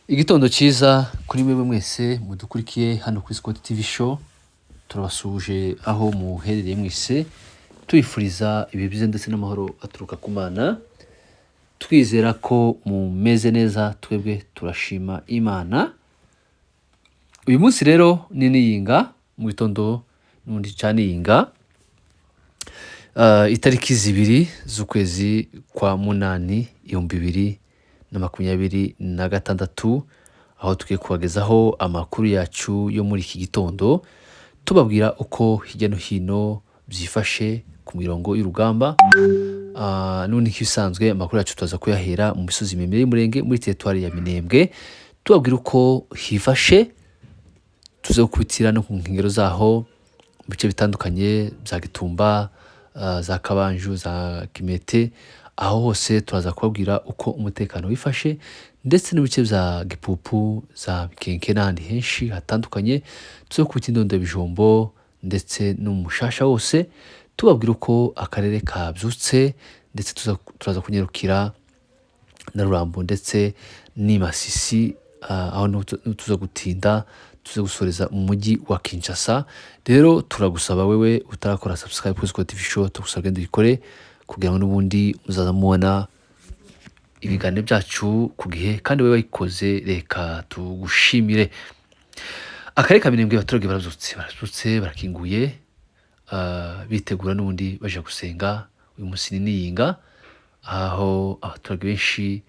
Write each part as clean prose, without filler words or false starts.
Igitondo ciza kuri mwebwe mwese mudukurikiye hano kuri Scott TV Show. Turabasuje aho muherereye mwese, tubifuriza ibihe byiza ndetse n'amahoro aturuka ku Mana. Twizera ko mumeze neza, twebwe turashima Imana. Uyu munsi rero ni niyinga mu gitondo n'undi cyane yinga. Itariki 2 z'ukwezi kwa munani 2026, aho tugiye kubagezaho amakuru yacu yo muri iki gitondo, tubabwira uko hirya no hino byifashe ku mirongo y'urugamba. None nk'ibisanzwe amakuru yacu tuza kuyahera mu misozi miremire y'umurenge muri teritwari ya Minembwe, tubabwira uko hifashe, tuze gukubitira no ku nkengero zaho mu bice bitandukanye bya Gitumba, za Kabanju, za Kimete. Aho hose turaza kubabwira uko umutekano wifashe, ndetse n'ibice bya Gipupu, za Bikenke n'ahandi henshi hatandukanye. Tuze gukubita indondo Bijombo ndetse no mu Mushasha hose, tubabwira uko akarere kabyutse, ndetse turaza kunyarukira na Rurambo ndetse n'i Masisi, aho tuza gutinda, tuze gusoreza mu mujyi wa Kinshasa. Rero turagusaba wewe utarakora subscribe kuri Scott TV Show, tugusabye ndikore kugira ngo n'ubundi muzaza mubona ibiganiro byacu ku gihe, kandi wewe wayikoze reka tugushimire. Akarere ka Minembwe abaturage barabyutse barakinguye, bitegura n'ubundi baje gusenga. Uyu munsi ni niyinga, aho abaturage benshi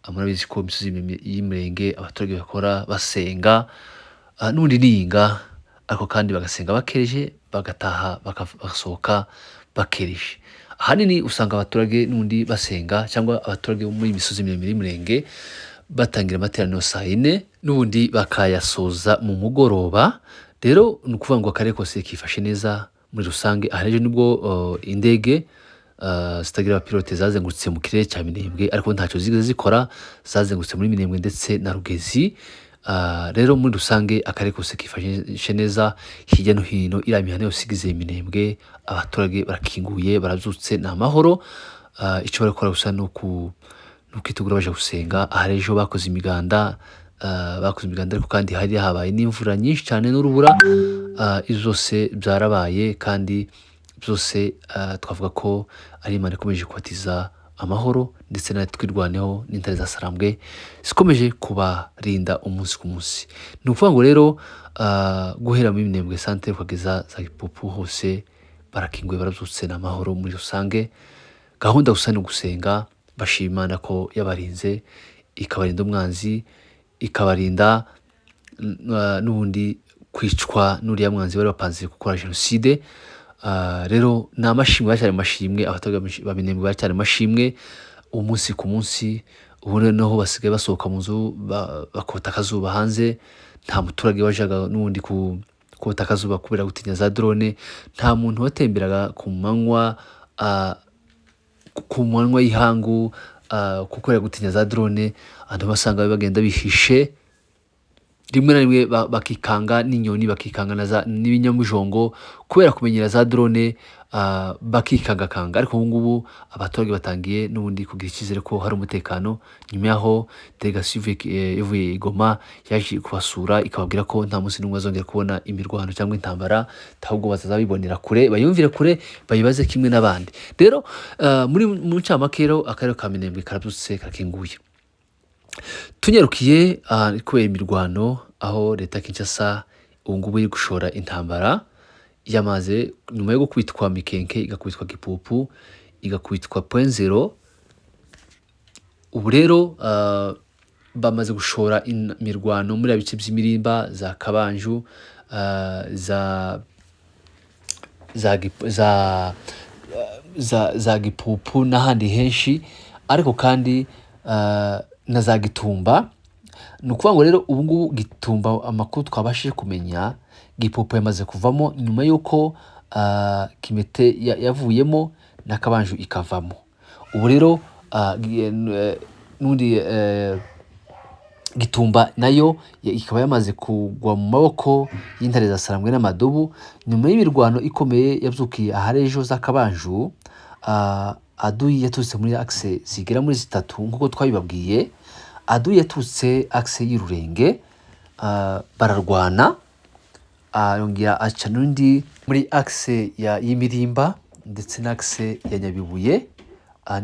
murabizi ko imisozi y'Imirenge abaturage bakora basenga, n'ubundi niyinga, ariko kandi bagasenga bakereje, bagataha bagasohoka bakereje. Ahanini usanga abaturage n'ubundi basenga, cyangwa abaturage bo muri imisozi miremire y'Umurenge batangira amateraniro saa 4 n'ubundi bakayasoza mu mugoroba. Rero ni ukuvuga ngo akarere kose kifashe neza muri rusange. Ahareje nibwo indege zitagira abapilote zazengurutse mu kirere cya Minembwe, ariko ntacyo zigeze zikora, zazengurutse muri Minembwe ndetse na Rugezi. Rero muri rusange akarere kose kifashe neza, hirya no hino iriya mihanda yose igize Minembwe abaturage barakinguye, barabyutse ni amahoro. Icyo barakora gusa ni ukwitegura baje gusenga. Aha ejo bakoze imiganda, ariko kandi hari habaye n'imvura nyinshi cyane n'urubura. Izo zose byarabaye, kandi byose twavuga ko ari Imana ikomeje kubatiza amahoro, ndetse natwe twirwaneho n'intare za Sarambwe zikomeje kubarinda umunsi ku munsi. Ni ukuvuga ngo rero guhera muri Minembwe centre kugeza za Gipupu hose barakinguye, barabyutse ni amahoro muri rusange. Gahunda gusa ni gusenga, bashima Imana ko yabarinze, ikabarinda umwanzi, ikabarinda n'ubundi kwicwa n'uriya mwanzi bari bapanze gukora jenoside. Rero ni amashimwe, cyane amashimwe, abaturage ba Minembwe bacyane amashimwe umunsi ku munsi. Ubu noneho basigaye basohoka mu nzu bakota akazuba hanze. Nta muturage wajaga n'ubundi kota akazuba kubera gutinya za drone. Nta muntu watemberaga ku manywa y'ihangu kuko gutinya za drone. Abantu basanga bagenda bihishe, rimwe na rimwe bakikanga n'inyoni, bakikanga n'ibinyamujongo kubera kumenyera za drone, bakikangakanga. Ariko ubu ngubu abaturage batangiye n'ubundi kugira icyizere ko hari umutekano, nyuma yaho delegation ivuye i Goma yaje kubasura, ikababwira ko nta munsi n'umwe bazongera kubona imirwano cyangwa intambara, ahubwo bazazabibonera kure, bayumvire kure, bayibaze kimwe n'abandi. Rero mu ncyamakero akarere ka Minembwe karabyutse karakinguye. Tunyarukiye kubera imirwano, aho leta Kinshasa ubu ngubu iri gushora intambara yamaze, nyuma yo gukubitwa Mikenke, igakubitwa Gipupu, igakubitwa Point Zero. Ubu rero bamaze gushora imirwano muri bice by'imirimba za Kabanju, za Gipupu n'ahandi henshi, ariko kandi na za Gitumba. Ni ukuvuga ngo rero ubu ngubu Gitumba, amakuru twabashije kumenya, Gipupu yamaze kuvamo nyuma y'uko Kimete yavuyemo na Kabanju ikavamo. Ubu rero n'undi Gitumba nayo ikaba yamaze kugwa mu maboko y'intare za Sarambwe n'Amadubu, nyuma y'imirwano ikomeye yabyukiye aharejo za Kabanju. Aduyi yaturutse muri axe zigera muri 3 nk'uko twabibabwiye. Adui yaturutse axe y'Irurenge, bararwana, yongera aca n'undi muri axe y'Imirimba ndetse na axe ya Nyabibuye.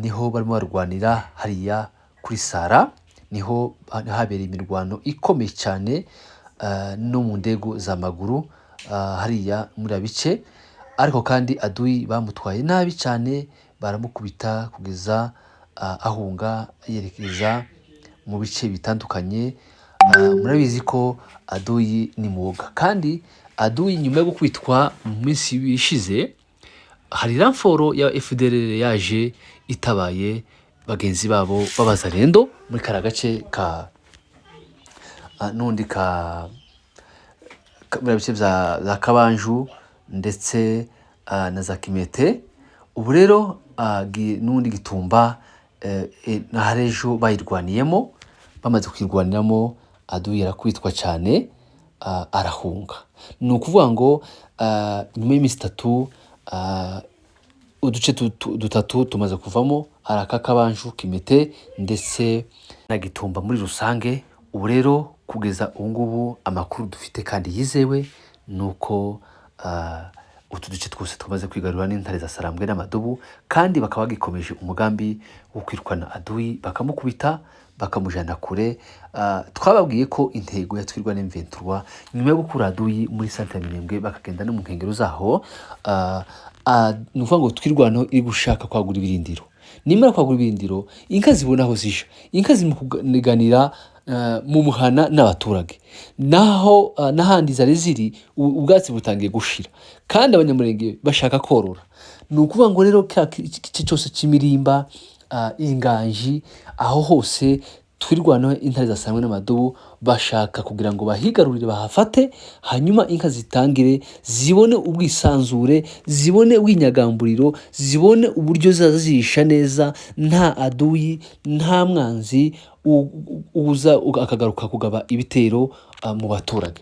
Niho barimo barwanira hariya kuri Sara, niho habereye imirwano ikomeye cyane no mu ndego z'amaguru hariya muri bice. Ariko kandi Adui bamutwaye nabi cyane, baramukubita kugeza ahunga yerekeza mu bice bitandukanye. Murabizi ko Adui ni mwoga, kandi Adui nyuma yo gukubitwa mu minsi ishize, hari ramforo ya FDLR yaje itabaye bagenzi babo b'abazarendo muri kara gace ka nundi ka muri bice za Kabanju ndetse na za Kimete. Ubu rero nundi Gitumba na Harejo bayirwaniyemo, bamaze kwirwaniramo Adui yarakubitwa cyane, arahunga. Ni ukuvuga ngo nyuma y'iminsi 3 uduce dutatu tumaze kuvamo, hari aka Kabanju, Kimete ndetse na Gitumba muri rusange. Ubu rero kugeza ubu ngubu amakuru dufite kandi yizewe nuko utu duce twose tumaze kwigarura n'intare za Sarambwe n'Amadubu, kandi bakaba bagikomeje umugambi wo kwirukana Adui, bakamukubita bakamujana kure. Twababwiye ko intego yatwirwa n'M23 nyuma yo gukura Adui muri Centre ya Minembwe bakagenda no mu nkengero zaho, nuvuga ngo twirwano iri gushaka kwagura ibirindiro. Nimara kwagura ibirindiro, inka zibona aho zisha, inka zimukuganira mu muhana n'abaturage, naho n'ahandi zari ziri ubwatsi butangiye gushira, kandi abanyamurenge bashaka korora. Ni ukuvuga ngo rero iki cyose cy'Imirimba, Inganji, aho hose twirwanaho intare za Sarambwe n'Amadubu bashaka kugira ngo bahigarurire, bahafate, hanyuma inka zitangire zibone ubwisanzure, zibone ubwinyagamburiro, zibone uburyo zazisha neza, nta Adui, nta mwanzi uza akagaruka kugaba ibitero mu baturage.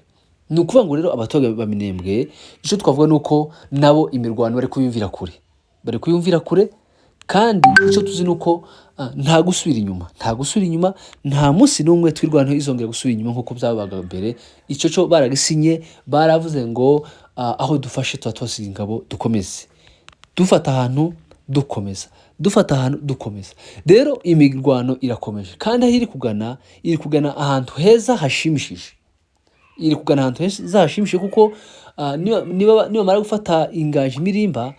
Ni ukuvuga ngo rero abaturage ba Minembwe, icyo twavuga nuko nabo imirwano bari kuyumvira kure, kandi icyo tuzi nuko nta gusubira inyuma, nta munsi n'umwe twirwanaho izongera gusubira inyuma nk'uko byabaga mbere. Icyo cyo baragisinye, baravuze ngo aho dufashe tuba twasiga ingabo, dukomeze dufata ahantu dukomeza, Rero imirwano irakomeje, kandi aho iri kugana ahantu heza hashimishije, kuko niba mara gufata Inganji, Imirimba,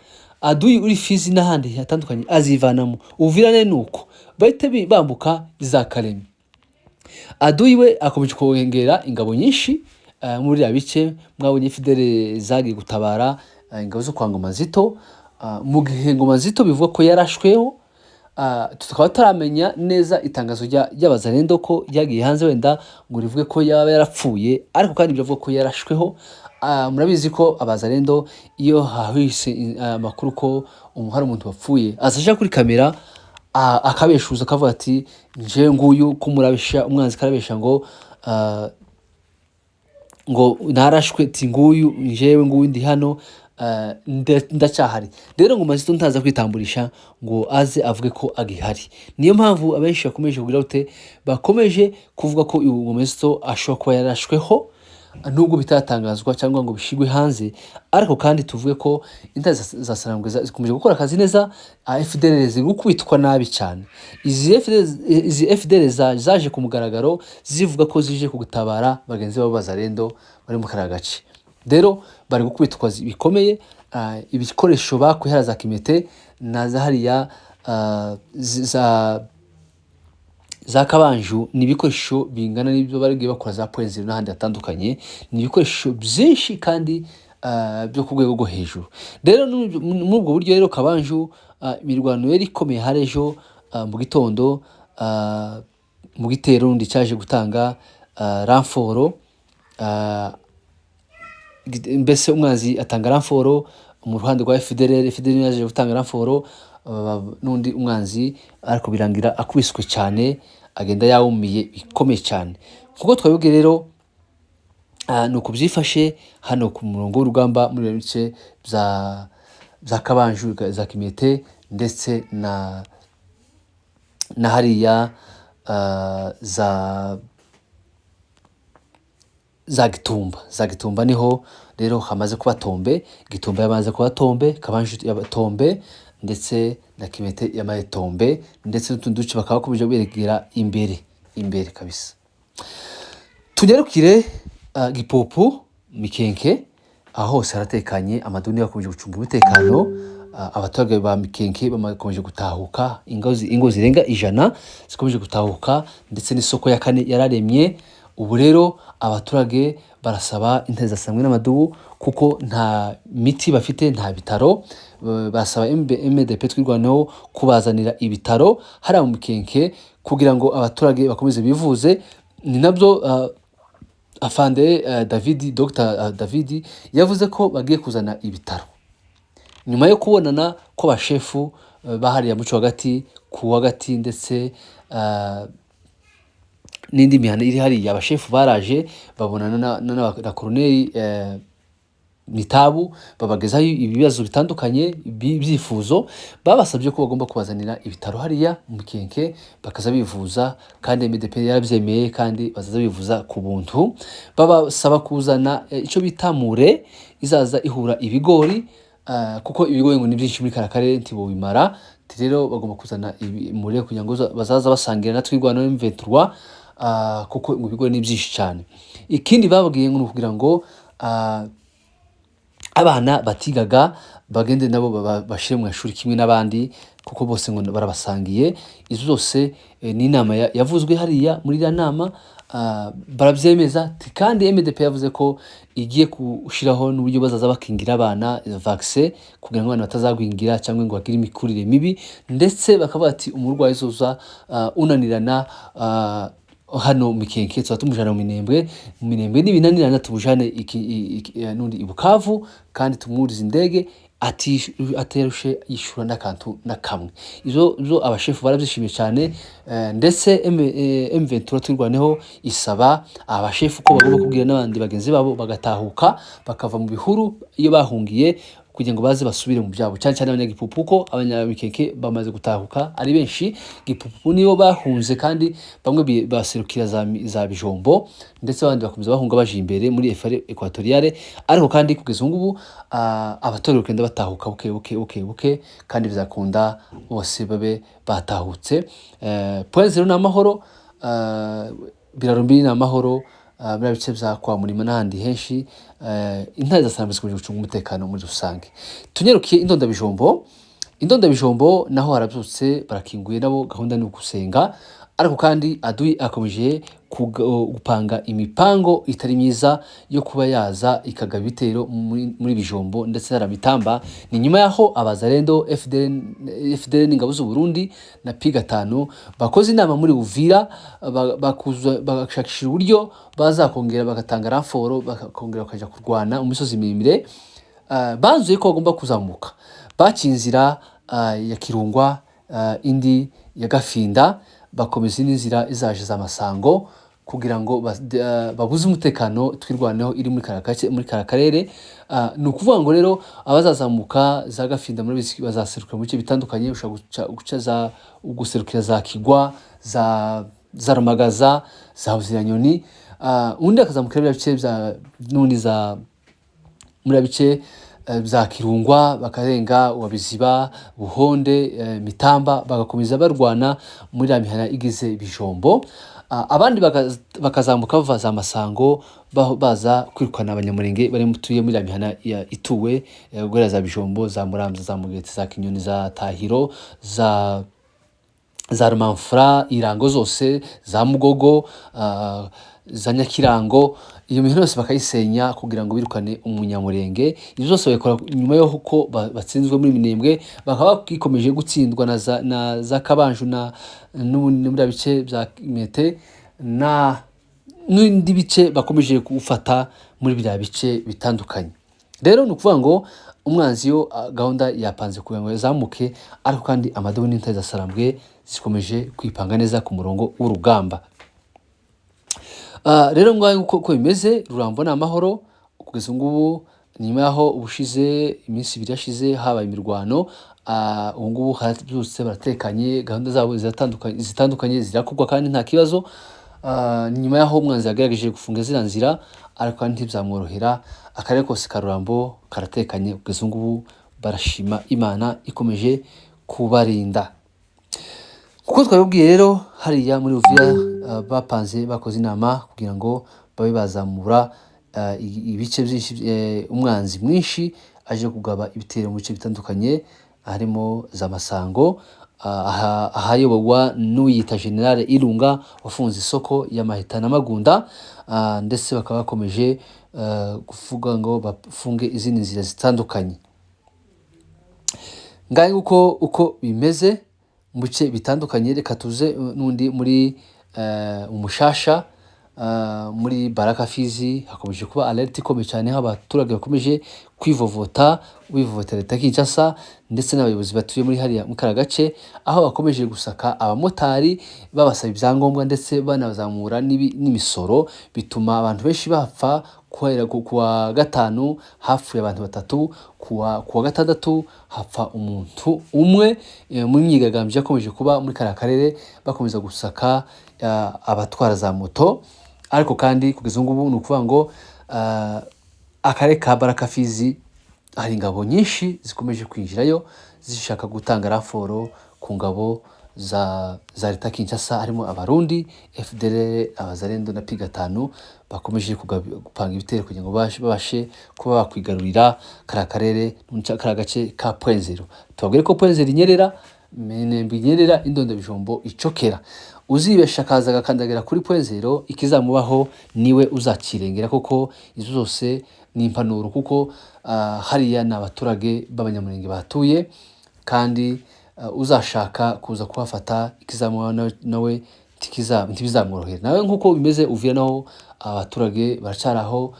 Adui uri Fizi n'ahandi hatandukanye azivanamo. Uvirane nuko bahite bambuka za Karemi. Adui we akomeje kongera ingabo nyinshi muri ya bice. Mwabonye FDL zagiye gutabara ingabo zo kwa Ngoma Nzito, mu gihe Ngoma Nzito bivuga ko yarashweho. Tukaba taramenya neza itangazo ry'abazarendo ko yagiye hanze, wenda ngo rivuge ko yaba yarapfuye, ariko kandi biravuga ko yarashweho. Murabizi ko abazarendo iyo hahise amakuru ko hari umuntu wapfuye, azaja kuri kamera akabeshuza, akavuga ati nje nguyu kumurabisha, umwanzi karabesha ngo narashwe, ati nguyu njewe, nguyu ndi hano, ndacyahari. Rero Ngoma Nzito ntaza kwitamburisha ngo aze avuge ko agihari. Niyo mpamvu abenshi bakomeje bakomeje kuvuga ko Ngoma Nzito ashobora kuba yarashweho, nubwo bitatangazwa cyangwa ngo bishigwe hanze. Ariko kandi tuvuge ko intare za Sarambwe zikomeje gukora akazi neza, FDL ziri gukubitwa nabi cyane. Izi FDL zaje ku mugaragaro zivuga ko zije kugutabara bagenzi babo bazarendo bari mu kara gace. Rero bari gukubitwa bikomeye. Ibikoresho bakuye za Kimete na za hariya za Kabanju, ni ibikoresho bingana n'ibyo bari bakora za Poenzero n'ahandi hatandukanye. Ni ibikoresho byinshi kandi byo ku rwego rwo hejuru. Rero muri ubwo buryo rero Kabanju imirwano yari ikomeye Harejo mu gitondo, mu gitero ndi cyaje gutanga ramforo, mbese umwanzi atanga ramforo mu ruhande rwa FDL yaje gutanga ramforo, n'undi umwanzi ariko birangira akubiswe cyane, agenda yawumiye bikomeye cyane. Kuko twabibwe rero nuko byifashe hano ku murongo w'urugamba muri bice za Kabanju, za Kimete ndetse na hariya za Gitumba niho rero hamaze kuba Tombe. Gitumba yamaze kuba Tombe, Kabanju Tombe ndetse na Kimete yamaye Tombe, ndetse n'utundi duce bakaba bakomeje berekera imbere kabisa. Tunyarukire Gipupu, Mikenke, aho hose haratekanye, amaduni yakomeje gucunga umutekano. Abaturage ba Mikenke bamakomeje gutahuka, ingo zirenga 100 zikomeje gutahuka, ndetse n'isoko ya kane yararemye. Ubu rero abaturage barasaba inteza samwe n'amadubu kuko nta miti bafite, nta bitaro. Basaba MDP twirwaneho kubazanira ibitaro hari mu Mikenke kugira ngo abaturage bakomeze bivuze. Ni nabyo afande Dr David yavuze ko bagiye kuzana ibitaro nyuma yo kubonana ko bashefu bahariya muco hagati ku wagati, ndetse n'indi mihana iri hariya. Abashefu baraje babonana na Colonel Mitabu, babagezaho ibibazo bitandukanye byifuzo. Babasabye ko bagomba kubazanira ibitaro hariya mu Mikenke bakaza bivuza, kandi MDP yarabyemeye kandi bazaza bivuza ku buntu. Babasaba kuzana icyo bitamure izaza ihura ibigori, kuko ibigori ngo ni byinshi muri Karakare ntibo bimara. Rero bagomba kuzana imure kugira ngo bazaza basangira na twirwana M23, kuko ngo ibigori ni byinshi cyane. Ikindi bababwiye ngo kugira ngo abana batigaga bagende nabo bashire mu ishuri kimwe n'abandi, kuko bose ngo barabasangiye. Izo zose ni inama yavuzwe hariya muri iriya nama, barabyemeza. Kandi MDP yavuze ko igiye gushiraho n'uburyo bazaza bakingira abana vaccine kugira ngo abana batazagwingira cyangwa ngo bagire imikurire mibi, ndetse bakavuga ati umurwayi zoza unanirana hano Mikenke tuba tumujana mu Minembwe n'ibinanirana tubujane nundi ibukavu, kandi tumuriza indege aterushe yishura n'akantu nakamwe. Izo abashefu barabyishimiye cyane, ndetse M23 twirwaneho isaba abashefu ko bagomba kubwira n'abandi bagenzi babo bagatahuka bakava mu bihuru iyo bahungiye, kugira ngo baze basubire mu byabo, cyane cyane abanyagipupu, ko abanyamikenke bamaze gutahuka ari benshi. Gipupu niyo bahunze, kandi bamwe baserukira za Bijombo, ndetse abandi bakomeza bahunga baje imbere muri FR Equatoriale. Ariko kandi kugeza ngubu abatorero kenda batahuka buke, kandi bizakunda bose babe batahutse. Point zero na mahoro, Birarumbi na mahoro, muri bice bya kwa Murima n'ahandi henshi. Intare zasambizwe kugira gucunga umutekano muri rusange. Tunyerukiye Indonda Bijombo naho harabyutse, barakinguye nabo, gahunda ni gusenga. Ariko kandi Adui akomeje gupanga imipango itari myiza yo kuba yaza ikagaba ibitero muri Bijombo ndetse na Mitamba. Ni nyuma yaho abazarendo FDL n'ingabo z'u Burundi na P5 bakoze inama muri Uvira, bagashakisha uburyo bazakongera bagatanga ramforo, bakongera bakaja kurwana umusozi miremire. Banzuye ko bagomba kuzamuka bakinzira ya Kirungwa, indi ya Gafinda, bakomeza n'inzira izaje za Masango kugira ngo babuze umutekano twirwaneho iri muri Karakarere. Ni ukuvuga ngo rero abazazamuka za Gafinda muri bazaseruka mu bice bitandukanye, ushaka guserukira za Kigwa, za Rumagaza, za Buziranyoni, undi akazamukira bice bya nundi za muri bice bya Kirungwa, bakarenga Wabiziba, Buhonde, Mitamba, bagakomeza barwana muri ya mihana igize Bijombo. Abandi bakazamuka bava za Masango baza kwirukana abanyamurenge bari mutuye muri ya mihana ituwe, gwera za Bijombo, za Muramza, za Mugete, za Kinyoni, za Tahiro, za Rumamfura, Irango zose, za Mugogo, za Nyakirango. Iyo mihana yose bakayisenya kugira ngo birukane umunyamurenge. Ibyo zose bakora nyuma yo huko batsinzwe muri Minembwe, bakaba kwikomeje gutsindwa na za Kabanju na muri bice bya Mete na n'indi bice bakomeje gufata muri bya bice bitandukanye. Rero nukuvuga ngo umwanzi yo gahunda yapanze kugira ngo yazamuke, ariko kandi amadobo n'intare zasarambwe zikomeje kwipanga neza ku murongo w'urugamba. Rero ngwaye uko bimeze, Rurambo na mahoro kugeza ngubu. nyuma yaho ubushize iminsi 2 yashize habaye imirwano, ubu ngubu harabyutse baratekanye, gahunda zabo zitandukanye zirakorwa kandi nta kibazo. Nyuma yaho umwanzi yagerageje gufunga ziriya nzira ariko kandi ntibyamworohera, akarere kose ka Rurambo karatekanye kugeza ubu ngubu, barashima Imana ikomeje kubarinda. Kuko twabibwiye rero hariya muri Uvira bapanze bakoze inama kugira ngo babe bazamura ibice byinshi, umwanzi mwinshi aje kugaba ibitero mu bice bitandukanye, harimo za Masango, ahayoborwa n'uwiyita General Irunga wafunze isoko ya Mahita na Magunda, ndetse bakaba bakomeje kuvuga ngo bafunge izindi nzira zitandukanye. Ngahe uko bimeze mu bice bitandukanye. Reka tuze n'undi muri Umushasha, muri Baraka Fizi hakomeje kuba alert ikomeye cyane, aho abaturage bakomeje kwivovota leta Kinshasa ndetse n'abayobozi batuye muri hariya mu karagace, aho bakomeje gusaka abamotari babasaba ibyangombwa ndetse banazamura n'imisoro, bituma abantu benshi bapfa. Kuwa gatanu hapfuye abantu 3, kuwa gatandatu hapfa umuntu umwe, mu myigaragambyo yakomeje kuba muri kariya karere bakomeza gusaka abatwara za moto. Ariko kandi kugeza ubu ngubu ni ukuvuga ngo akarere ka Baraka Fizi hari ingabo nyinshi zikomeje kwinjirayo zishaka gutanga raporo ku ngabo za leta Kinshasa, harimo Abarundi, FDLR, Abazalendo na P5 bakomeje gupanga ibitero kugira ngo babashe kuba bakwigarurira kariya karere kariya gace ka Point Zero. Tubabwire ko Point Zero inyerera, Minembwe inyerera, Indondo Bijombo icokera. Uzibesha akaza agakandagira kuri Point Zero, ikizamubaho niwe uzakirengera, kuko izo zose ni impanuro, kuko hariya ni abaturage b'Abanyamulenge batuye, kandi uzashaka kuza kuhafata ikizamubaho nawe ntibizamworohera. Nawe nk'uko bimeze Uvira naho abaturage baracaraho,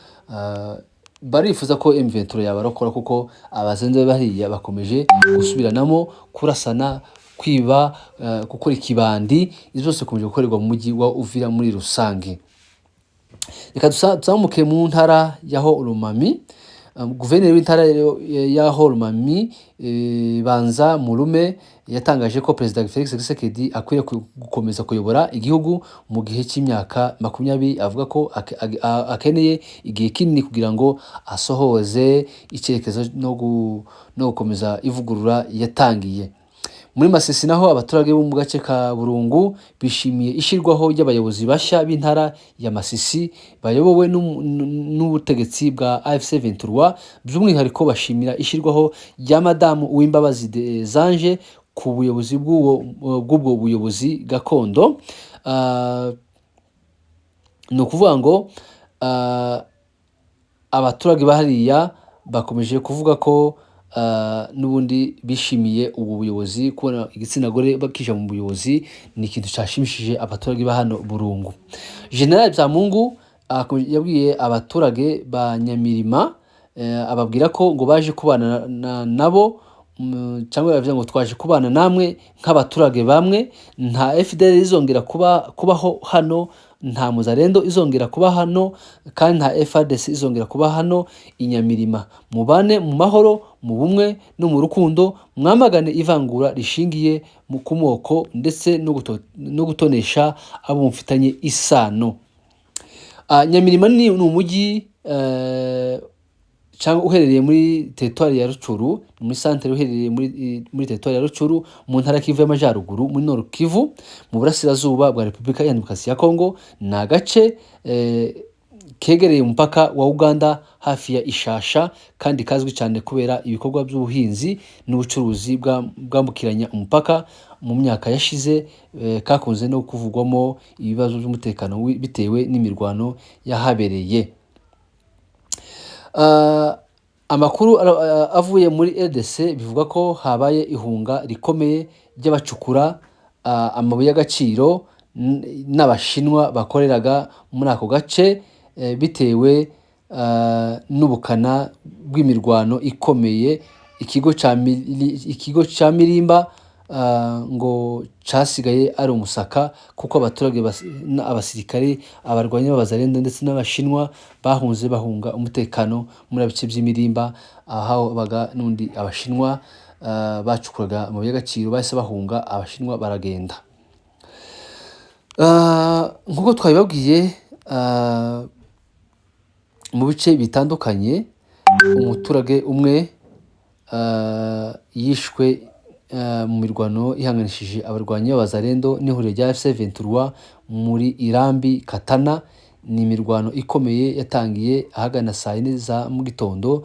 barifuza ko M23 yabarokora, kuko abazenze bariya bakomeje gusubiranamo, kurasana, kwiba, gukora ikibandi, izo zose komeje gukorerwa mu mujyi wa Uvira muri rusange. Reka tuzamuke mu ntara yaho Rumami. Guverineri w'intara yaho Rumami Banza Murume yatangaje ko Perezida Felix Tshisekedi akwiye gukomeza kuyobora igihugu mu gihe cy'imyaka 20. Avuga ko akeneye igihe kinini kugira ngo asohoze icyerekezo no gukomeza ivugurura yatangiye. Muri Masisi naho abaturage bo mu gace ka Burungu bishimiye ishirwaho y'abayobozi bashya b'intara ya Masisi bayobowe n'ubutegetsi bwa AFC 23. By'umwihariko bashimira ishirwaho ya Madamu Uwimbabazi Zanje ku buyobozi bw'ubwo buyobozi gakondo. No kuvuga ngo abaturage bahariya bakomeje kuvuga ko n'ubundi bishimiye ubu buyobozi, kubona igitsina gore bakija mu buyobozi ni ikintu cyashimishije abaturage ba hano Burungu. General Byamungu yabwiye abaturage ba Nyamirima, ababwira ko ngo baje kubana nabo, cyangwa yavuze ngo twaje kubana namwe nk'abaturage bamwe, nta FDL izongera kubaho hano, nta Muzalendo izongera kuba hano, kandi nta FARDC izongera kuba hano Inyamirima. Mubane mu mahoro, mu bumwe no mu rukundo, mwamagane ivangura rishingiye mu kumoko ndetse no gutonesha abo mufitanye isano. Nyamirima ni umujyi cyangwa uherereye muri territoire ya Rucuru, muri centre uherereye muri territoire ya Rucuru, mu ntara Kivu y'Amajyaruguru, muri Nord Kivu, mu burasirazuba bwa Repubulika ya Demokarasi ya Kongo. Ni agace kegereye umupaka wa Uganda hafi ya Ishasha, kandi kazwi cyane kubera ibikorwa by'ubuhinzi n'ubucuruzi bwambukiranya umupaka. Mu myaka yashize kakunze no kuvugwamo ibibazo by'umutekano bitewe n'imirwano yahabereye. Amakuru avuye muri RDC bivuga ko habaye ihunga rikomeye ry'abacukura amabuye y'agaciro n'Abashinwa bakoreraga muri ako gace, bitewe n'ubukana bw'imirwano ikomeye. Ikigo cya Mirimba ngo casigaye ari umusaka kuko abaturage abasirikare abarwanyi b'abazalendo ndetse n'abashinwa bahunze bahunga umutekano muri bice by'imirimba aho baga n'undi abashinwa bacukuraga amabuye y'agaciro bahise bahunga abashinwa baragenda. Nk'uko twabibabwiye mu bice bitandukanye umuturage umwe yishwe mu mirwano ihanganishije abarwanyi b'abazalendo n'ihuriro rya FC23 muri Irambi Katana. Ni imirwano ikomeye yatangiye ahagana saa 4 za mu gitondo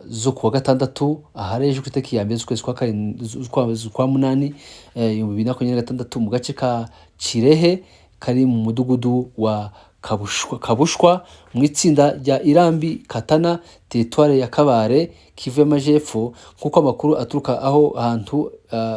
zo kuwa gatandatu aharejwe itariki ya mbere z'ukwezi kwa munani 2026 mu gace ka Kirehe kari mu mudugudu wa Kabushwa mu itsinda rya Irambi Katana teritware ya Kabare Kivu y'Amajepfo. Kuko amakuru aturuka aho hantu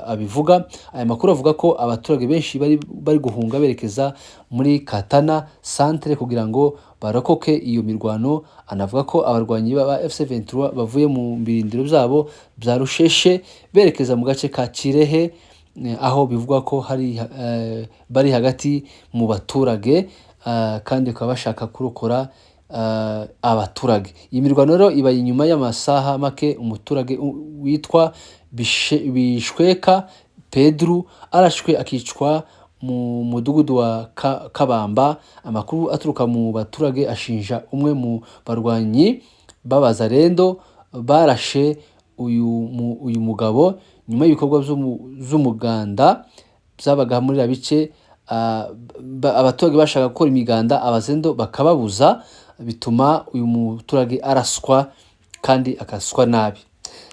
abivuga, aya makuru avuga ko abaturage benshi bari guhunga berekeza muri Katana centre kugira ngo barokoke iyo mirwano. Anavuga ko abarwanyi ba FC23 bavuye mu birindiro byabo bya Rusheshe berekeza mu gace ka Kirehe aho bivugwa ko hari bari hagati mu baturage kandi bakaba bashaka kurokora abaturage. Iyi mirwano rero iba inyuma y'amasaha make umuturage witwa Bishweka Pedro arashwe akicwa mu mudugudu wa Kabamba. Amakuru aturuka mu baturage ashinja umwe mu barwanyi b'abazalendo barashe uyu mugabo nyuma y'ibikorwa z'umuganda byabaga muri abice. Abaturage bashaka gukora imiganda abazalendo bakababuza, bituma uyu muturage araswa kandi akaswa nabi.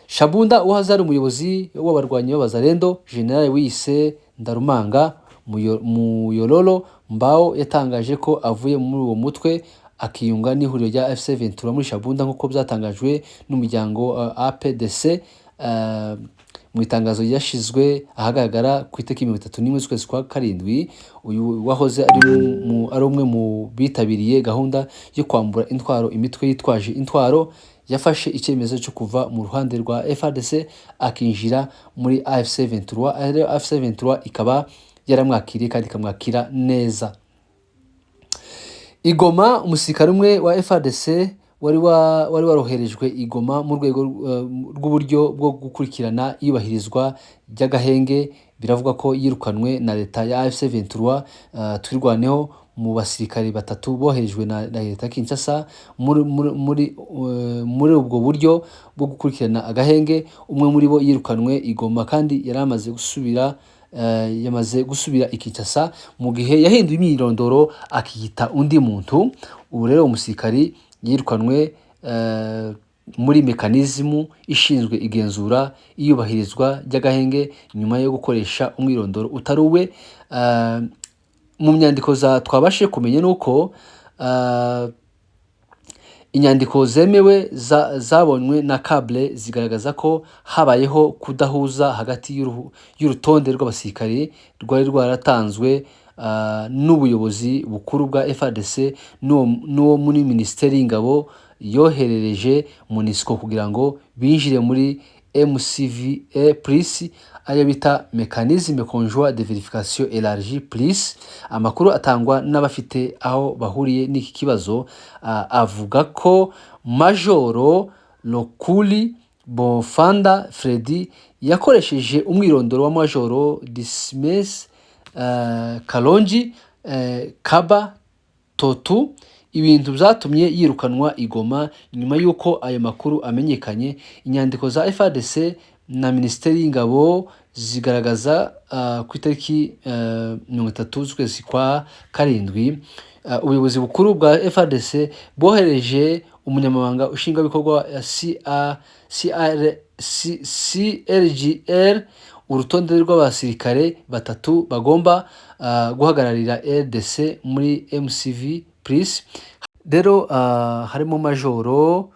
Shabunda uhazari umuyobozi w'abarwanyi b'abazalendo General Wise Ndarumanga Muyororo Mbao yatangaje ko avuye muri uwo mutwe akiyunga n'ihuriro rya FC23 muri Shabunda nk'uko byatangajwe n'umuryango APDC mu itangazo yashizwe ahagaragara ku itariki 31 z'ukwezi kwa karindwi. Uyu wahoze ari umwe mu bitabiriye gahunda yo kwambura intwaro imitwe yitwaje intwaro yafashe icyemezo cyo kuva mu ruhande rwa FARDC akinjira muri AFC23. AFC23 ikaba yaramwakiriye kandi ikamwakira neza. Igoma umusirikare umwe wa FARDC wari waroherejwe Igoma mu rwego rw'uburyo bwo gukurikirana iyubahirizwa ry'agahenge. Biravuga ko yirukanwe na leta ya AFC23. Twirwaneho mu basirikare batatu boherejwe na leta Kinshasa muri ubwo buryo bwo gukurikirana agahenge. Umwe muri bo yirukanwe Igoma kandi yamaze gusubira i Kinshasa mu gihe yahinduye imyirondoro akiyita undi muntu. Ubu rero umusirikari yirukanwe muri mekanizimu ishinzwe igenzura iyubahirizwa ry'agahenge nyuma yo gukoresha umwirondoro utari uwe. Mu myandiko twabashe kumenya nuko inyandiko zemewe zabonywe na Cable zigaragaza ko habayeho kudahuza hagati y'urutonde rw'abasirikare rwari rwaratanzwe n'ubuyobozi bukuru bwa FARDC n'uwo muri Minisiteri y'Ingabo yoherereje MONUSCO kugira ngo binjire muri MCVA plus ayo bita Mécanisme Conjoint de Vérification Élargie plus. Amakuru atangwa n'abafite aho bahuriye n'iki kibazo avuga ko Majoro Lokuli Bonfanda Freddy yakoresheje umwirondoro wa Majoro Dismes Kalonji Kaba Totu. Ibintu byatumye yirukanwa Igoma nyuma y'uko ayo makuru amenyekanye. Inyandiko za FARDC na Minisiteri y'Ingabo zigaragaza ku itariki 30 z'ukwezi kwa karindwi ubuyobozi bukuru bwa FARDC bohereje umunyamabanga ushingabikorwa CRGR urutonde rw'abasirikare batatu bagomba guhagararira RDC muri MCV plus. Rero harimo Majoro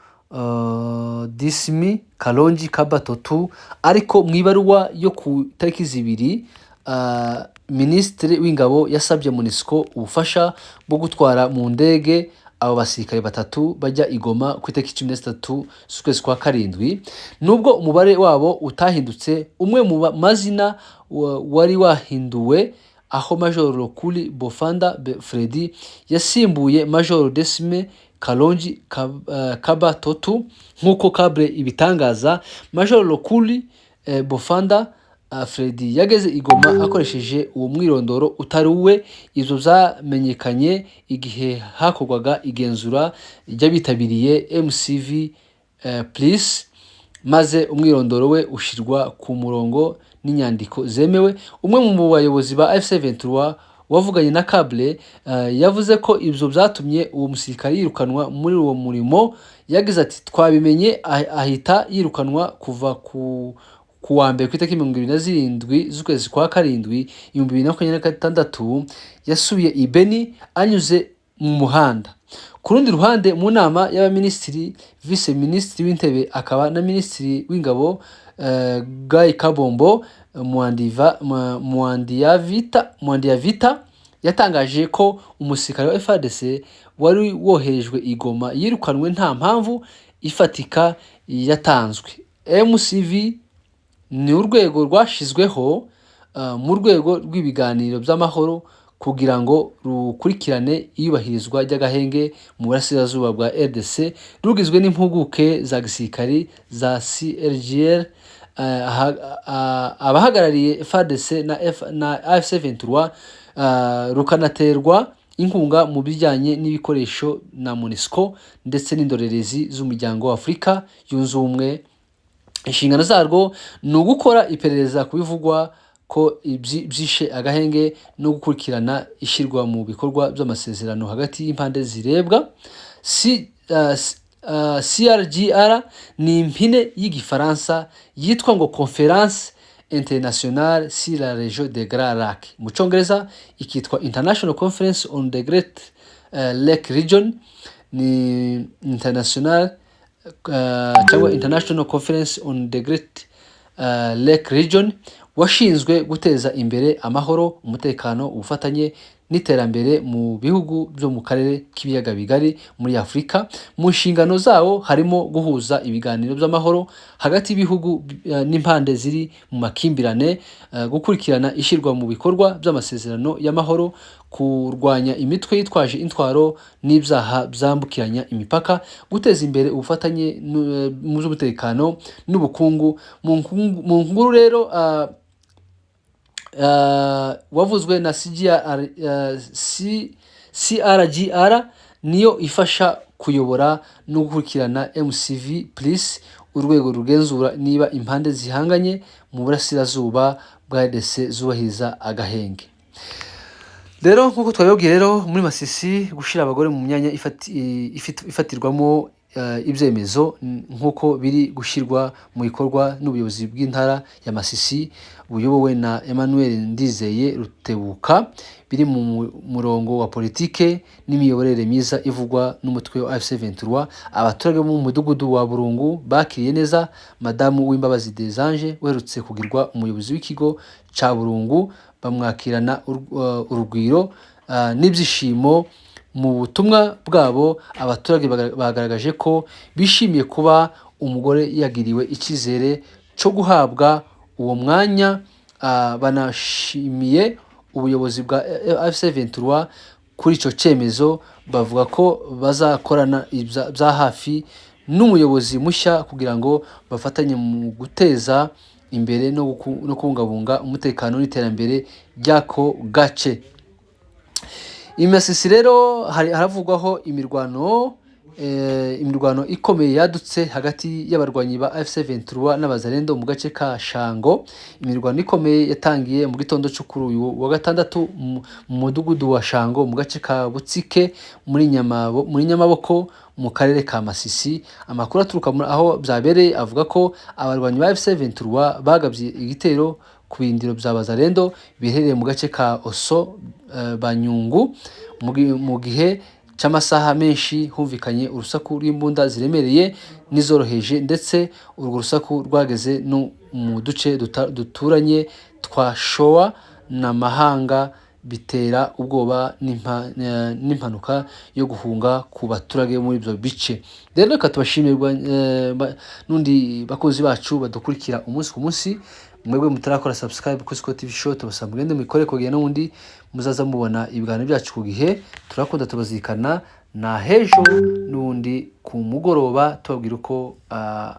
Dismi Kalonji Kabatotu. Ariko mu ibaruwa yo ku tariki 2 Minisitiri w'Ingabo yasabye MONUSCO ubufasha bwo gutwara mu ndege abo basirikare batatu bajya i Goma ku itariki 13 z'ukwezi kwa karindwi. Nubwo umubare wabo utahindutse, umwe mu mazina wari wahinduwe, aho Major Lokuli Bofanda Freddy yasimbuye Major Desime Kalonji Kaba Totu. Nk'uko Kabre ibitangaza, Major Lokuli Bofanda Freddy yageze i Goma akoresheje uwo mwirondoro utari uwe. Izo zamenyekanye igihe hakorwaga igenzura ry'abitabiriye MCV Plus, maze umwirondoro we ushirwa ku murongo n'inyandiko zemewe. Umwe mu bayobozi ba F23 wavuganye na Kabre yavuze ko ibyo byatumye uwo musirikare yirukanwa muri uwo murimo. Yagize ati twabimenye ahita yirukanwa kuva ku wa mbere ku itariki 27 z'ukwezi kwa karindwi 2026. Yasubiye i Beni anyuze mu muhanda. Ku rundi ruhande, mu nama y'abaminisitiri, vice minisitiri w'intebe akaba na minisitiri w'ingabo Guy Kabombo Mwandiyavita yatangaje ko umusirikare wa FARDC wari woherejwe i Goma yirukanwe nta mpamvu ifatika yatanzwe. MCV ni urwego rwashizweho mu rwego rw'ibiganiro by'amahoro kugira ngo rukurikirane iyubahirizwa ry'agahenge mu burasirazuba bwa RDC, rugizwe n'impuguke za gisirikari za CRGL, abahagarariye FARDC na AFC23, rukanaterwa inkunga mu bijyanye n'ibikoresho na MONUSCO ndetse n'indorerezi z'umuryango wa Afurika yunze ubumwe. Inshingano zarwo ni ugukora iperereza ku bivugwa ko byishe agahenge no gukurikirana ishyirwa mu bikorwa by'amasezerano hagati y'impande zirebwa. CRGR ni impine y'igifaransa yitwa ngo Conference Internationale sur la Région des Grands Lacs, mu Cyongereza ikitwa International Conference on the Great Lake Region. Ni international cyangwa International Conference on the Great Lake Region, washinzwe guteza imbere amahoro, umutekano, ubufatanye n'iterambere mu bihugu byo mu karere k'ibiyaga bigari muri Afurika. Mu nshingano zawo harimo guhuza ibiganiro by'amahoro hagati y'ibihugu n'impande ziri mu makimbirane, gukurikirana ishyirwa mu bikorwa by'amasezerano y'amahoro, kurwanya imitwe yitwaje intwaro n'ibyaha byambukiranya imipaka, guteza imbere ubufatanye mu by'umutekano n'ubukungu. Mu nkuru rero wavuzwe na CRGR niyo ifasha kuyobora no gukurikirana MCV Plus, urwego rugenzura niba impande zihanganye mu burasirazuba bwa RDC zubahiriza agahenge. Rero nk'uko twabibabwiye rero, muri Masisi gushira abagore mu myanya ifatirwamo ibyemezo nk'uko biri gushyirwa mu bikorwa n'ubuyobozi bw'intara ya Masisi buyobowe na Emmanuel Ndizeye Rutebuka, biri mu murongo wa politike n'imiyoborere myiza ivugwa n'umutwe wa AFC23. Abaturage mu mudugudu wa Burungu bakiriye neza Madamu Uwimbabazi des Anges uherutse kugirwa umuyobozi w'ikigo ca Burungu, bamwakirana urugwiro n'ibyishimo. Mu butumwa bwabo, abaturage bagaragaje ko bishimiye kuba umugore yagiriwe icyizere cyo guhabwa uwo mwanya. Banashimiye ubuyobozi bwa AFC23 kuri icyo cyemezo, bavuga ko bazakorana bya hafi n'umuyobozi mushya kugira ngo bafatanye mu guteza imbere no kubungabunga umutekano n'iterambere ry'ako gace. Masisi rero haravugwaho imirwano ikomeye yadutse hagati y'abarwanyi ba AFC23 n'abazalendo mu gace ka Shango. Imirwano ikomeye yatangiye mu gitondo cyo kuri uyu wa gatandatu mu mudugudu wa Shango mu gace ka Butsike muri Nyamaboko mu karere ka Masisi. Amakuru aturuka aho byabereye avuga ko abarwanyi ba AFC23 bagabye igitero ku bindiro bya bazalendo biherereye mu gace ka Oso Banyungu. Mu gihe cy'amasaha menshi humvikanye urusaku rw'imbunda ziremereye n'izoroheje, ndetse urwo rusaku rwageze no mu duce duturanye twa Showa na Mahanga bitera ubwoba n'impanuka yo guhunga ku baturage muri ibyo bice. Rero reka tubashimirwa n'undi bakozi bacu badukurikira umunsi ku munsi. Mwebwe mutarakora subscribe kuri Scott TV Show, tubasaba mugende mukore kugira n'undi muzaza mubona ibiganiro byacu ku gihe. Turakunda tubazikana na hejo n'undi ku mugoroba tubabwira uko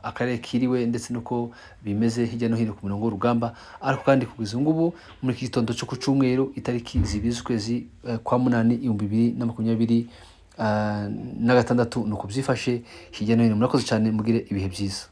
akarere kiriwe ndetse nuko bimeze hirya no hino ku murongo w'urugamba. Ariko kandi kugeza ngubu muri iki gitondo cyo ku cyumweru itariki 2 z'ukwezi kwa munani 2026 nuko byifashe hirya no hino. Murakoze cyane, mugire ibihe byiza.